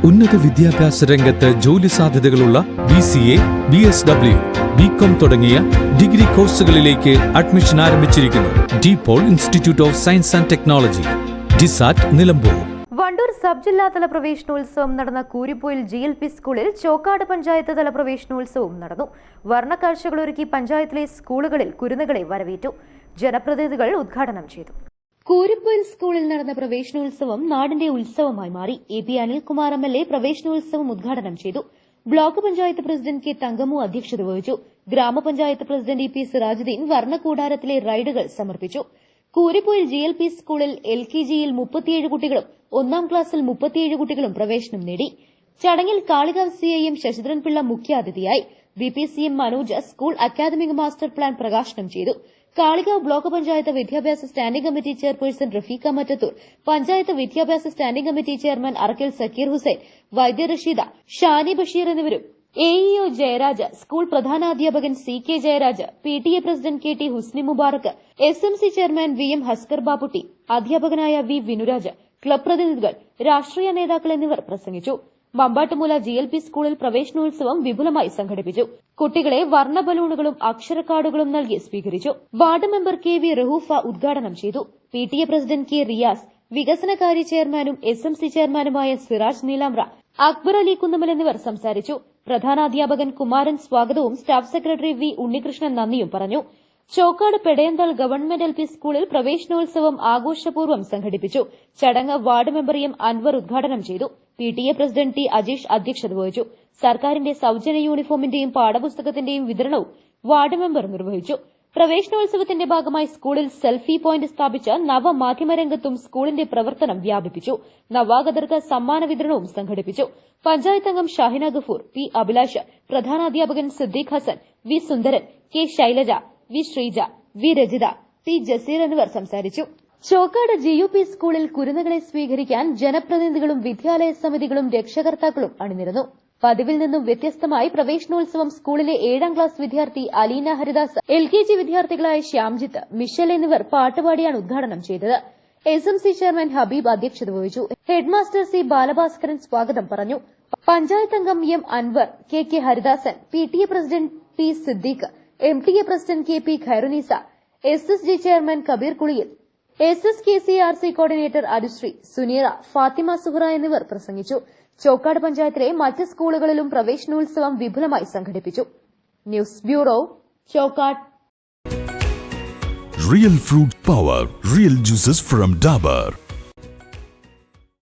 ഉന്നത വിദ്യാഭ്യാസ രംഗത്ത് ജോലി സാധ്യതകളുള്ള BCA, BSW, BCom തുടങ്ങിയ ഡിഗ്രി കോഴ്സുകളിലേക്ക് അഡ്മിഷൻ ആരംഭിച്ചിരിക്കുന്നു. DPOL institute of science and technology, DISAT, Nilambur. Wandoor sub ജില്ലാതല പ്രവേശനോത്സവം നടന്ന കൂരിപ്പൊയിൽ GLP സ്കൂളിൽ ചോക്കാട് പഞ്ചായത്ത് തല പ്രവേശനോത്സവവും നടന്നു. വർണ്ണക്കാഴ്ചകളൊരുക്കി പഞ്ചായത്തിലെ സ്കൂളുകളിൽ കുരുന്നുകളെ വരവേറ്റു. ജനപ്രതിനിധികൾ ഉദ്ഘാടനം ചെയ്തു. കൂരിപ്പൊയിൽ സ്കൂളിൽ നടന്ന പ്രവേശനോത്സവം നാടിന്റെ ഉത്സവമായി മാറി. AP അനിൽകുമാർ MLA പ്രവേശനോത്സവം ഉദ്ഘാടനം ചെയ്തു. ബ്ലോക്ക് പഞ്ചായത്ത് പ്രസിഡന്റ് K തങ്കമു അധ്യക്ഷത വഹിച്ചു. ഗ്രാമപഞ്ചായത്ത് പ്രസിഡന്റ് EP സിറാജുദ്ദീൻ വർണ്ണക്കൂടാരത്തിലെ റൈഡുകൾ സമർപ്പിച്ചു. കൂരിപ്പൊയിൽ GLP സ്കൂളിൽ LKGയിൽ 37 കുട്ടികളും 1ാം ക്ലാസ്സിൽ 37 കുട്ടികളും പ്രവേശനം നേടി. ചടങ്ങിൽ കാളികാവ് CIM ശശിധരൻപിള്ള മുഖ്യാതിഥിയായി. VPCM Manoj school academic master plan പ്രകാശനം ചെയ്തു. കാളികാവ് ബ്ലോക്ക് പഞ്ചായത്ത് വിദ്യാഭ്യാസ standing committee chairperson Rafeekha Mattathur, panchayat വിദ്യാഭ്യാസ standing committee chairman Arakkal Sakeer Hussain, Vaidya Rasheeda, Shani Basheer എന്നിവരും AEO ജയരാജ്, സ്കൂൾ പ്രധാനാധ്യാപകൻ CK Jayaraj, PTA president KT Husni Mubarak, SMC chairman VM Haskar Bapputty, അധ്യാപകനായ V വിനുരാജ്, ക്ലബ് പ്രതിനിധികൾ, രാഷ്ട്രീയ നേതാക്കൾ എന്നിവർ പ്രസംഗിച്ചു. മമ്പാട്ടുമൂല GLP സ്കൂളിൽ പ്രവേശനോത്സവം വിപുലമായി സംഘടിപ്പിച്ചു. കുട്ടികളെ വർണ്ണ ബലൂണുകളും അക്ഷരക്കാർഡുകളും നൽകി സ്വീകരിച്ചു. വാർഡ് മെമ്പർ KV റഹൂഫ ഉദ്ഘാടനം ചെയ്തു. PTA പ്രസിഡന്റ് K റിയാസ്, വികസനകാര്യ ചെയർമാനും SMC ചെയർമാനുമായ സിറാജ് നീലാമ്ര, അക്ബർ അലി കുന്നമൽ എന്നിവർ സംസാരിച്ചു. പ്രധാനാധ്യാപകൻ കുമാരൻ സ്വാഗതവും സ്റ്റാഫ് സെക്രട്ടറി V ഉണ്ണികൃഷ്ണൻ നന്ദിയും പറഞ്ഞു. ചോക്കാട് പെടയന്തൽ ഗവൺമെന്റ് LP സ്കൂളിൽ പ്രവേശനോത്സവം ആഘോഷപൂർവ്വം സംഘടിപ്പിച്ചു. ചടങ്ങ് വാർഡ് മെമ്പർ M അൻവർ ഉദ്ഘാടനം ചെയ്തു. PTA പ്രസിഡന്റ് T അജീഷ് അധ്യക്ഷത വഹിച്ചു. സർക്കാരിന്റെ സൌജന്യ യൂണിഫോമിന്റെയും പാഠപുസ്തകത്തിന്റെയും വിതരണവും വാർഡ് മെമ്പർ നിർവഹിച്ചു. പ്രവേശനോത്സവത്തിന്റെ ഭാഗമായി സ്കൂളിൽ സെൽഫി പോയിന്റ് സ്ഥാപിച്ച് നവമാധ്യമരംഗത്തും സ്കൂളിന്റെ പ്രവർത്തനം വ്യാപിപ്പിച്ചു. നവാഗതർക്ക് സമ്മാന വിതരണവും സംഘടിപ്പിച്ചു. പഞ്ചായത്ത് അംഗം ഷാഹിന ഗഫൂർ, P അഭിലാഷ്, പ്രധാനാധ്യാപകൻ സിദ്ദീഖ് ഹസൻ, V സുന്ദരൻ, K Shailaja, V Sreeja, V Rajitha, T Jaseer എന്നിവർ സംസാരിച്ചു. ചോക്കാട് GUP സ്കൂളിൽ കുരുന്നുകളെ സ്വീകരിക്കാൻ ജനപ്രതിനിധികളും വിദ്യാലയ സമിതികളും രക്ഷകർത്താക്കളും അണിനിരന്നു. പതിവിൽ നിന്നും വ്യത്യസ്തമായി പ്രവേശനോത്സവം സ്കൂളിലെ 7ാം ക്ലാസ് വിദ്യാർത്ഥി അലീന ഹരിദാസ്, LKG വിദ്യാർത്ഥികളായ ശ്യാംജിത്ത്, മിഷൽ എന്നിവർ പാട്ടുപാടിയാണ് ഉദ്ഘാടനം ചെയ്തത്. SMC ചെയർമാൻ ഹബീബ് അധ്യക്ഷത വഹിച്ചു. ഹെഡ്മാസ്റ്റർ C ബാലഭാസ്കരൻ സ്വാഗതം പറഞ്ഞു. പഞ്ചായത്ത് അംഗം M Anwar, KK Haridasan, PTA president T Siddique, MTA president KP Khairunnisa, SSG chairman Kabeer Kuliyil, SSKCRC coordinator Anusree, Suneera, Fathima Suhara എന്നിവർ പ്രസംഗിച്ചു. ചോക്കാട് പഞ്ചായത്തിലെ മറ്റ് സ്കൂളുകളിലും പ്രവേശനോത്സവം വിപുലമായി സംഘടിപ്പിച്ചു. News bureau, Chokkad. Real fruit power, real juices from Dabur.